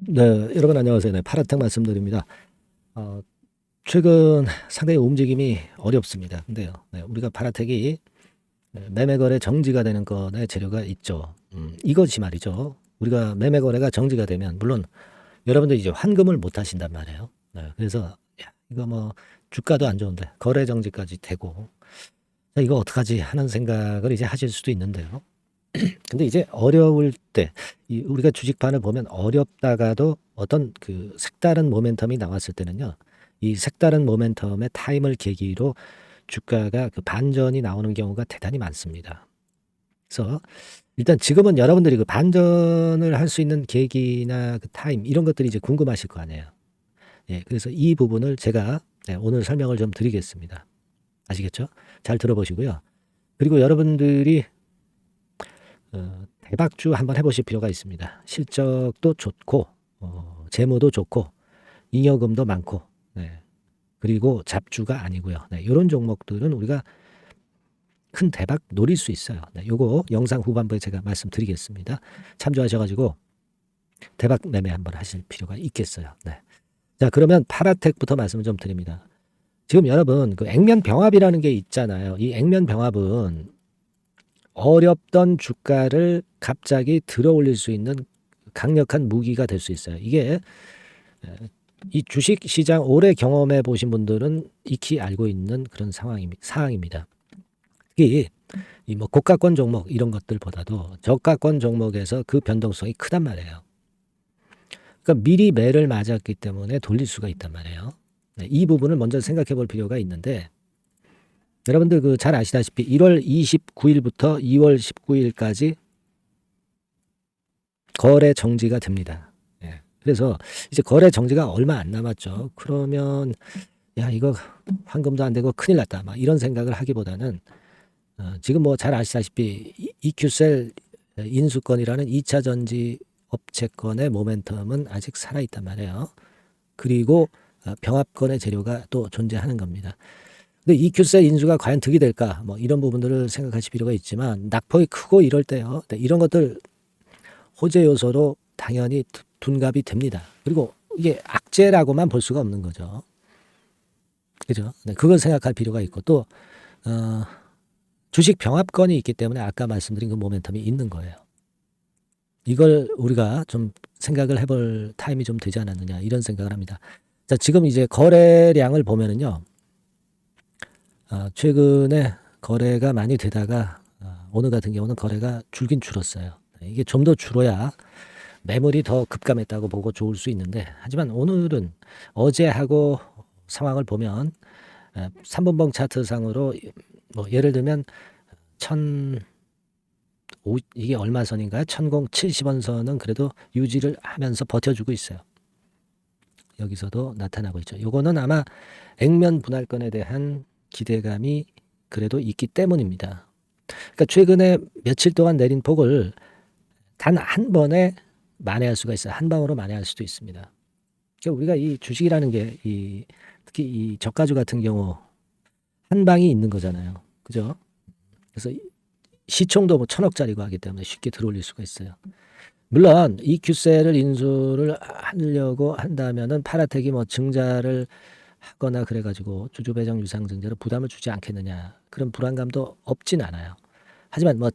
네, 여러분 안녕하세요. 네, 파라텍 말씀드립니다. 어, 최근 상당히 움직임이 어렵습니다. 근데요, 네, 우리가 파라텍이 매매 거래 정지가 되는 건에 재료가 있죠. 이것이 말이죠. 우리가 매매 거래가 정지가 되면 물론 여러분들 이제 환금을 못 하신단 말이에요. 네, 그래서 야, 이거 뭐 주가도 안 좋은데 거래 정지까지 되고 자, 이거 어떡하지 하는 생각을 이제 하실 수도 있는데요. 근데 이제 어려울 때, 우리가 주식판을 보면 어렵다가도 어떤 그 색다른 모멘텀이 나왔을 때는요, 이 색다른 모멘텀의 타임을 계기로 주가가 그 반전이 나오는 경우가 대단히 많습니다. 그래서 일단 지금은 여러분들이 그 반전을 할 수 있는 계기나 그 타임, 이런 것들이 이제 궁금하실 거 아니에요. 예, 그래서 이 부분을 제가 오늘 설명을 좀 드리겠습니다. 아시겠죠? 잘 들어보시고요. 그리고 여러분들이 대박주 한번 해보실 필요가 있습니다. 실적도 좋고 재무도 좋고 잉여금도 많고 네. 그리고 잡주가 아니고요. 네, 이런 종목들은 우리가 큰 대박 노릴 수 있어요. 네, 요거 영상 후반부에 제가 말씀드리겠습니다. 참조하셔가지고 대박 매매 한번 하실 필요가 있겠어요. 네. 자, 그러면 파라텍부터 말씀을 좀 드립니다. 지금 여러분 그 액면 병합이라는 게 있잖아요. 이 액면 병합은 어렵던 주가를 갑자기 들어 올릴 수 있는 강력한 무기가 될 수 있어요. 이게 이 주식 시장 오래 경험해 보신 분들은 익히 알고 있는 그런 사항입니다. 특히 이 뭐 고가권 종목 이런 것들보다도 저가권 종목에서 그 변동성이 크단 말이에요. 그러니까 미리 매를 맞았기 때문에 돌릴 수가 있단 말이에요. 네, 이 부분을 먼저 생각해 볼 필요가 있는데 여러분들 그 잘 아시다시피 1월 29일부터 2월 19일까지 거래 정지가 됩니다. 예. 그래서 이제 거래 정지가 얼마 안 남았죠. 그러면 야 이거 환금도 안 되고 큰일 났다. 막 이런 생각을 하기보다는 지금 뭐 잘 아시다시피 EQ셀 인수권이라는 2차 전지 업체권의 모멘텀은 아직 살아있단 말이에요. 그리고 병합권의 재료가 또 존재하는 겁니다. 근데 EQ셀 인수가 과연 득이 될까? 뭐 이런 부분들을 생각하실 필요가 있지만 낙폭이 크고 이럴 때요. 네, 이런 것들 호재 요소로 당연히 둔갑이 됩니다. 그리고 이게 악재라고만 볼 수가 없는 거죠. 그죠? 네, 그걸 생각할 필요가 있고 또 어, 주식 병합권이 있기 때문에 아까 말씀드린 그 모멘텀이 있는 거예요. 이걸 우리가 좀 생각을 해볼 타임이 좀 되지 않았느냐 이런 생각을 합니다. 자, 지금 이제 거래량을 보면은요, 최근에 거래가 많이 되다가 오늘 같은 경우는 거래가 줄긴 줄었어요. 이게 좀 더 줄어야 매물이 더 급감했다고 보고 좋을 수 있는데 하지만 오늘은 어제하고 상황을 보면 3분봉 차트상으로 뭐 예를 들면 이게 얼마 선인가요? 1070원 선은 그래도 유지를 하면서 버텨주고 있어요. 여기서도 나타나고 있죠. 요거는 아마 액면 분할권에 대한 기대감이 그래도 있기 때문입니다. 그러니까 최근에 며칠 동안 내린 폭을 단 한 번에 만회할 수가 있어요. 한 방으로 만회할 수도 있습니다. 그러니까 우리가 이 주식이라는 게 특히 이 저가주 같은 경우 한 방이 있는 거잖아요. 그죠? 그래서 시총도 뭐 1,000억짜리고 하기 때문에 쉽게 들어올릴 수가 있어요. 물론 EQ셀을 인수를 하려고 한다면은 파라텍이 뭐 증자를 하거나 그래가지고 주주 배정 유상 증자로 부담을 주지 않겠느냐 그런 불안감도 없진 않아요. 하지만 뭐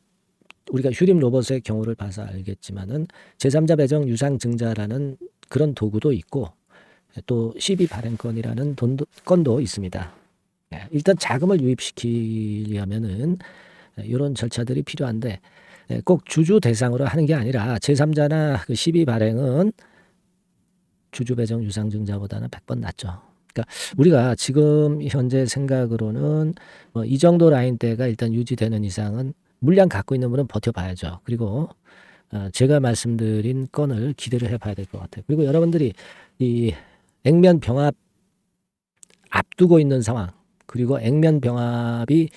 우리가 휴림 로봇의 경우를 봐서 알겠지만은 제3자 배정 유상 증자라는 그런 도구도 있고 또 시비 발행권이라는 건도 있습니다. 일단 자금을 유입시키려면은 이런 절차들이 필요한데 꼭 주주 대상으로 하는 게 아니라 제3자나 그 시비 발행은 주주 배정 유상증자보다는 100번 낫죠. 그러니까 우리가 지금 현재 생각으로는 뭐이 정도 라인대가 일단 유지되는 이상은 물량 갖고 있는 분은 버텨봐야죠. 그리고 제가 말씀드린 건을 기대를 해봐야 될 것 같아요. 그리고 여러분들이 이 액면 병합 앞두고 있는 상황 그리고 액면 병합이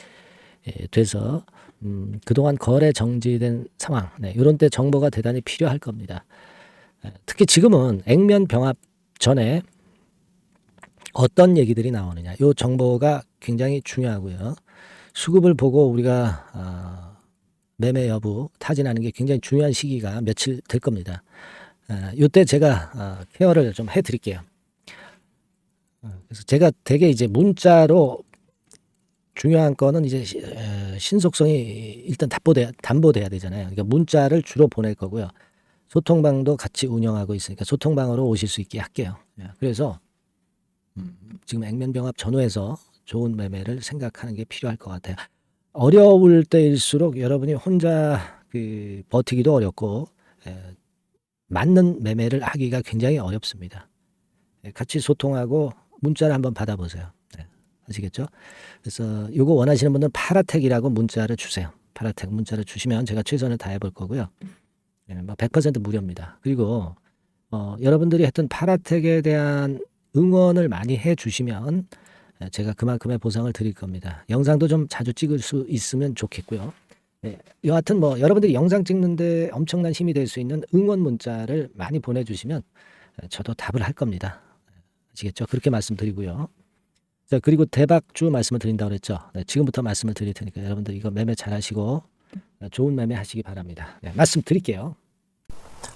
돼서 그동안 거래 정지된 상황 이런 때 정보가 대단히 필요할 겁니다. 특히 지금은 액면 병합 전에 어떤 얘기들이 나오느냐 이 정보가 굉장히 중요하고요. 수급을 보고 우리가 매매 여부 타진하는 게 굉장히 중요한 시기가 며칠 될 겁니다. 요때 제가 케어를 좀 해드릴게요. 그래서 제가 되게 이제 문자로 중요한 거는 이제 신속성이 일단 담보돼야 되잖아요. 그러니까 문자를 주로 보낼 거고요. 소통방도 같이 운영하고 있으니까 소통방으로 오실 수 있게 할게요. 그래서 지금 액면병합 전후에서 좋은 매매를 생각하는 게 필요할 것 같아요. 어려울 때일수록 여러분이 혼자 버티기도 어렵고 맞는 매매를 하기가 굉장히 어렵습니다. 같이 소통하고 문자를 한번 받아보세요. 아시겠죠? 그래서 요거 원하시는 분들은 파라텍이라고 문자를 주세요. 파라텍 문자를 주시면 제가 최선을 다해 볼 거고요. 100% 무료입니다. 그리고 여러분들이 했던 파라텍에 대한 응원을 많이 해 주시면 제가 그만큼의 보상을 드릴 겁니다. 영상도 좀 자주 찍을 수 있으면 좋겠고요. 여하튼 뭐 여러분들이 영상 찍는데 엄청난 힘이 될 수 있는 응원 문자를 많이 보내주시면 저도 답을 할 겁니다. 아시겠죠? 그렇게 말씀드리고요. 자, 그리고 대박주 말씀을 드린다고 그랬죠. 지금부터 말씀을 드릴 테니까 여러분들 이거 매매 잘 하시고 좋은 매매 하시기 바랍니다. 말씀 드릴게요.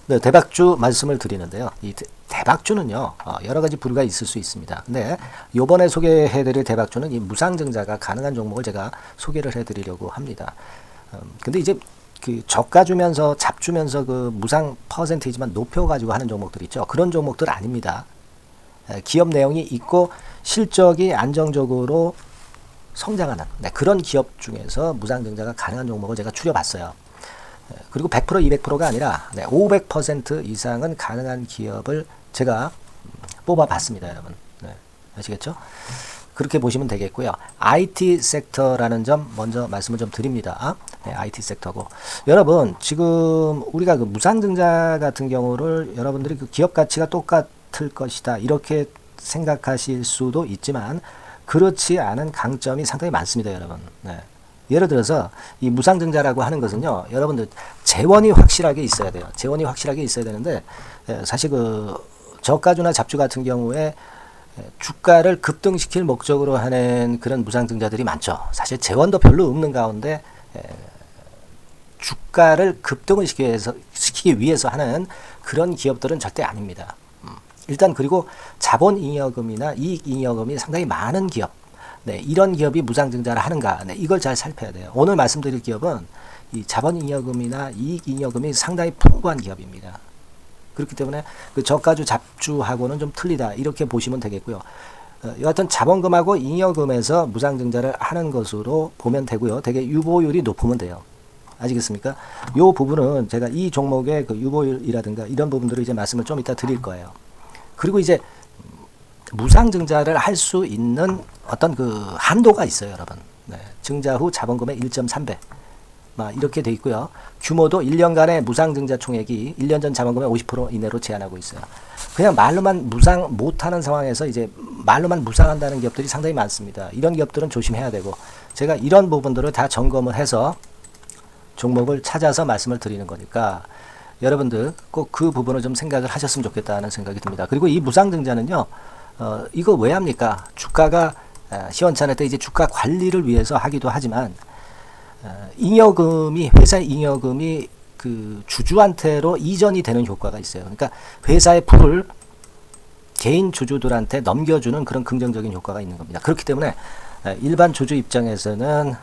네, 대박주 말씀을 드리는데요. 이 대박주는요, 여러 가지 부류가 있을 수 있습니다. 근데 요번에 소개해드릴 대박주는 이 무상증자가 가능한 종목을 제가 소개를 해드리려고 합니다. 근데 이제 그 저가 주면서 잡 주면서 그 무상 퍼센테이지만 높여가지고 하는 종목들 있죠. 그런 종목들 아닙니다. 기업 내용이 있고 실적이 안정적으로 성장하는 그런 기업 중에서 무상증자가 가능한 종목을 제가 추려봤어요. 그리고 100% 200%가 아니라 500% 이상은 가능한 기업을 제가 뽑아봤습니다, 여러분. 아시겠죠? 그렇게 보시면 되겠고요. IT 섹터라는 점 먼저 말씀을 좀 드립니다. IT 섹터고 여러분 지금 우리가 그 무상증자 같은 경우를 여러분들이 그 기업 가치가 똑같을 것이다 이렇게 생각하실 수도 있지만 그렇지 않은 강점이 상당히 많습니다, 여러분. 예를 들어서 이 무상증자라고 하는 것은요, 여러분들 재원이 확실하게 있어야 돼요. 재원이 확실하게 있어야 되는데 사실 그 저가주나 잡주 같은 경우에 주가를 급등시킬 목적으로 하는 그런 무상증자들이 많죠. 사실 재원도 별로 없는 가운데 주가를 급등을 시키기 위해서 하는 그런 기업들은 절대 아닙니다. 일단 그리고 자본잉여금이나 이익잉여금이 상당히 많은 기업, 이런 기업이 무상증자를 하는가, 이걸 잘 살펴야 돼요. 오늘 말씀드릴 기업은 이 자본잉여금이나 이익잉여금이 상당히 풍부한 기업입니다. 그렇기 때문에 그 저가주 잡주하고는 좀 틀리다 이렇게 보시면 되겠고요. 여하튼 자본금하고 잉여금에서 무상증자를 하는 것으로 보면 되고요. 되게 유보율이 높으면 돼요. 아시겠습니까? 이 부분은 제가 이 종목의 그 유보율이라든가 이런 부분들을 이제 말씀을 좀 이따 드릴 거예요. 그리고 이제 무상증자를 할 수 있는 어떤 그 한도가 있어요, 여러분. 증자 후 자본금의 1.3배. 이렇게 돼 있고요. 규모도 1년간의 무상증자 총액이 1년 전 자본금의 50% 이내로 제한하고 있어요. 그냥 말로만 무상 못하는 상황에서 이제 말로만 무상한다는 기업들이 상당히 많습니다. 이런 기업들은 조심해야 되고 제가 이런 부분들을 다 점검을 해서 종목을 찾아서 말씀을 드리는 거니까 여러분들 꼭 그 부분을 좀 생각을 하셨으면 좋겠다는 생각이 듭니다. 그리고 이 무상증자는요, 이거 왜 합니까? 주가가 시원찮을 때 이제 주가 관리를 위해서 하기도 하지만 잉여금이 회사의 잉여금이 그 주주한테로 이전이 되는 효과가 있어요. 그러니까 회사의 풀을 개인 주주들한테 넘겨주는 그런 긍정적인 효과가 있는 겁니다. 그렇기 때문에 일반 주주 입장에서는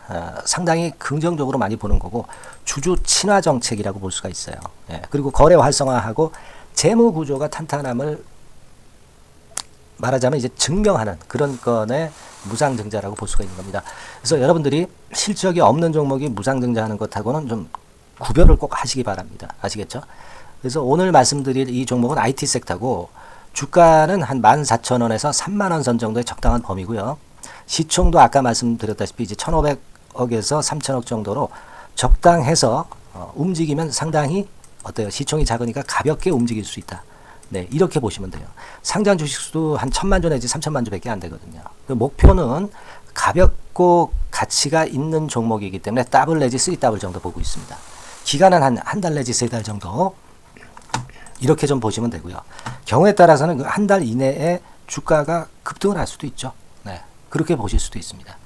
상당히 긍정적으로 많이 보는 거고 주주 친화 정책이라고 볼 수가 있어요. 그리고 거래 활성화하고 재무 구조가 탄탄함을 말하자면 이제 증명하는 그런 건의 무상증자라고 볼 수가 있는 겁니다. 그래서 여러분들이 실적이 없는 종목이 무상증자하는 것하고는 좀 구별을 꼭 하시기 바랍니다. 아시겠죠? 그래서 오늘 말씀드릴 이 종목은 IT 섹터고 주가는 한 14,000원에서 30,000원 선 정도의 적당한 범위고요. 시총도 아까 말씀드렸다시피 이제 1,500억에서 3,000억 정도로 적당해서 움직이면 상당히 어때요? 시총이 작으니까 가볍게 움직일 수 있다. 이렇게 보시면 돼요. 상장 주식수도 한 1,000만 주 내지 3,000만 주밖에 안 되거든요. 그 목표는 가볍고 가치가 있는 종목이기 때문에 더블 내지 3더블 정도 보고 있습니다. 기간은 한 달 내지 3달 정도 이렇게 좀 보시면 되고요. 경우에 따라서는 그 한 달 이내에 주가가 급등을 할 수도 있죠. 그렇게 보실 수도 있습니다.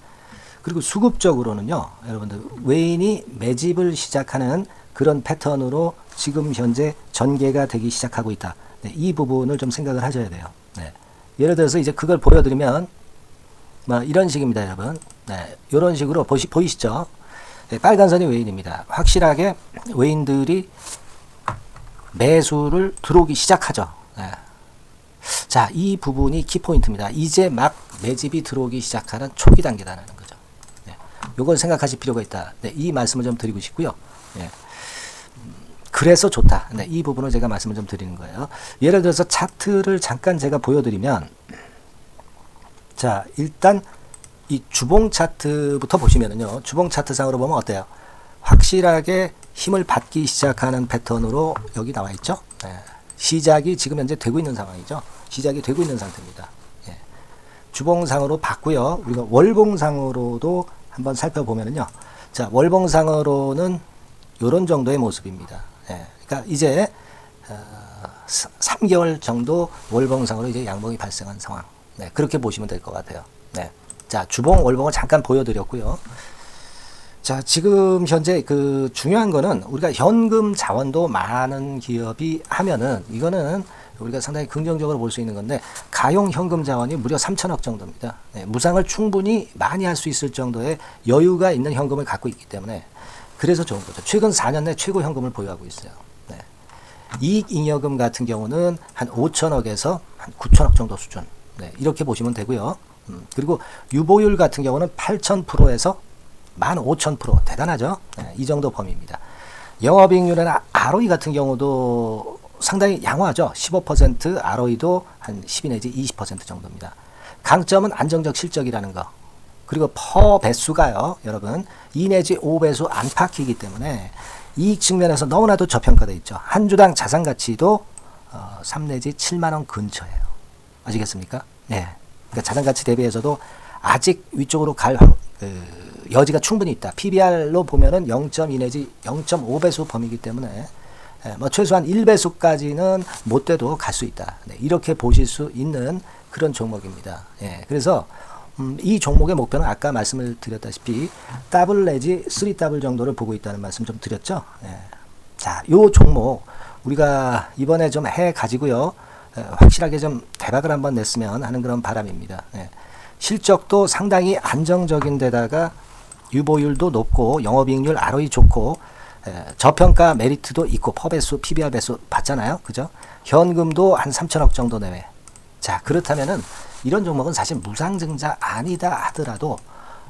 그리고 수급적으로는요, 여러분들 외인이 매집을 시작하는 그런 패턴으로 지금 현재 전개가 되기 시작하고 있다. 네, 이 부분을 좀 생각을 하셔야 돼요. 네. 예를 들어서 이제 그걸 보여드리면 뭐 이런 식입니다, 여러분. 네, 이런 식으로 보이시죠? 네, 빨간 선이 외인입니다. 확실하게 외인들이 매수를 들어오기 시작하죠. 네. 자, 이 부분이 키포인트입니다. 이제 막 매집이 들어오기 시작하는 초기 단계라는 거죠. 네. 요걸 생각하실 필요가 있다. 네, 이 말씀을 좀 드리고 싶고요. 네. 그래서 좋다. 네, 이 부분을 제가 말씀을 좀 드리는 거예요. 예를 들어서 차트를 잠깐 제가 보여드리면, 자, 일단 이 주봉 차트부터 보시면은요, 주봉 차트상으로 보면 어때요? 확실하게 힘을 받기 시작하는 패턴으로 여기 나와 있죠. 네. 시작이 지금 현재 되고 있는 상황이죠. 시작이 되고 있는 상태입니다. 예. 주봉상으로 봤고요. 우리가 월봉상으로도 한번 살펴보면은요. 자, 월봉상으로는 이런 정도의 모습입니다. 예. 그러니까 이제 3개월 정도 월봉상으로 이제 양봉이 발생한 상황. 네, 그렇게 보시면 될 것 같아요. 네. 자, 주봉, 월봉을 잠깐 보여드렸고요. 자, 지금 현재 그 중요한 거는 우리가 현금 자원도 많은 기업이 하면은 이거는 우리가 상당히 긍정적으로 볼 수 있는 건데, 가용 현금 자원이 무려 3천억 정도입니다. 네, 무상을 충분히 많이 할 수 있을 정도의 여유가 있는 현금을 갖고 있기 때문에 그래서 좋은 거죠. 최근 4년 내 최고 현금을 보유하고 있어요. 네. 이익잉여금 같은 경우는 한 5천억에서 한 9천억 정도 수준. 네, 이렇게 보시면 되고요. 그리고 유보율 같은 경우는 8,000%에서 15,000% 대단하죠. 네, 이 정도 범위입니다. 영업이익률이나 ROE 같은 경우도 상당히 양호하죠. 15%, ROE도 한 12 내지 20% 정도입니다. 강점은 안정적 실적이라는 거. 그리고 퍼 배수가요, 여러분 2 내지 5배수 안팎이기 때문에 이익 측면에서 너무나도 저평가되어 있죠. 한 주당 자산 가치도 3 내지 7만 원 근처예요. 아시겠습니까? 네. 그러니까 자산 가치 대비해서도 아직 위쪽으로 갈 여지가 충분히 있다. PBR로 보면은 0.2 내지 0.5배수 범위이기 때문에 뭐 최소한 1배수까지는 못 돼도 갈 수 있다. 네, 이렇게 보실 수 있는 그런 종목입니다. 예, 그래서 이 종목의 목표는 아까 말씀을 드렸다시피 더블 내지 3더블 정도를 보고 있다는 말씀 좀 드렸죠. 예. 자, 요 종목 우리가 이번에 좀 해 가지고요. 확실하게 좀 대박을 한번 냈으면 하는 그런 바람입니다. 예. 실적도 상당히 안정적인 데다가 유보율도 높고 영업이익률 ROE 좋고 저평가 메리트도 있고 퍼배수 PBR 배수 봤잖아요. 그죠? 현금도 한 3천억 정도 내외. 자, 그렇다면은 이런 종목은 사실 무상증자 아니다 하더라도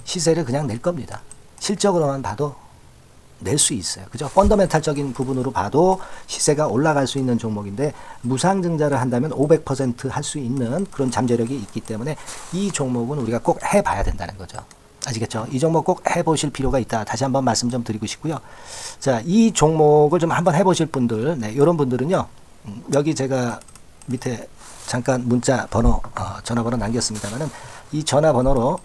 시세를 그냥 낼 겁니다. 실적으로만 봐도 낼 수 있어요. 그죠? 펀더멘탈적인 부분으로 봐도 시세가 올라갈 수 있는 종목인데 무상증자를 한다면 500% 할 수 있는 그런 잠재력이 있기 때문에 이 종목은 우리가 꼭 해봐야 된다는 거죠. 아시겠죠? 이 종목 꼭 해보실 필요가 있다. 다시 한번 말씀 좀 드리고 싶고요. 자, 이 종목을 좀 한번 해보실 분들, 네, 이런 분들은요, 여기 제가 밑에 잠깐 문자 번호, 전화번호 남겼습니다만은 이 전화번호로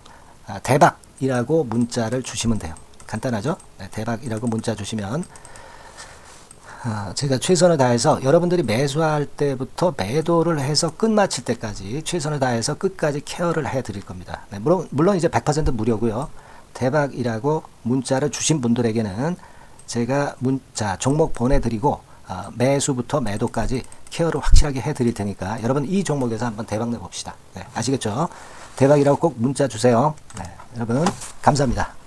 대박이라고 문자를 주시면 돼요. 간단하죠? 네, 대박이라고 문자 주시면 제가 최선을 다해서 여러분들이 매수할 때부터 매도를 해서 끝마칠 때까지 최선을 다해서 끝까지 케어를 해드릴 겁니다. 네, 물론 이제 100% 무료고요. 대박이라고 문자를 주신 분들에게는 제가 문자 종목 보내드리고 매수부터 매도까지 케어를 확실하게 해드릴 테니까 여러분 이 종목에서 한번 대박 내봅시다. 네, 아시겠죠? 대박이라고 꼭 문자 주세요. 네, 여러분 감사합니다.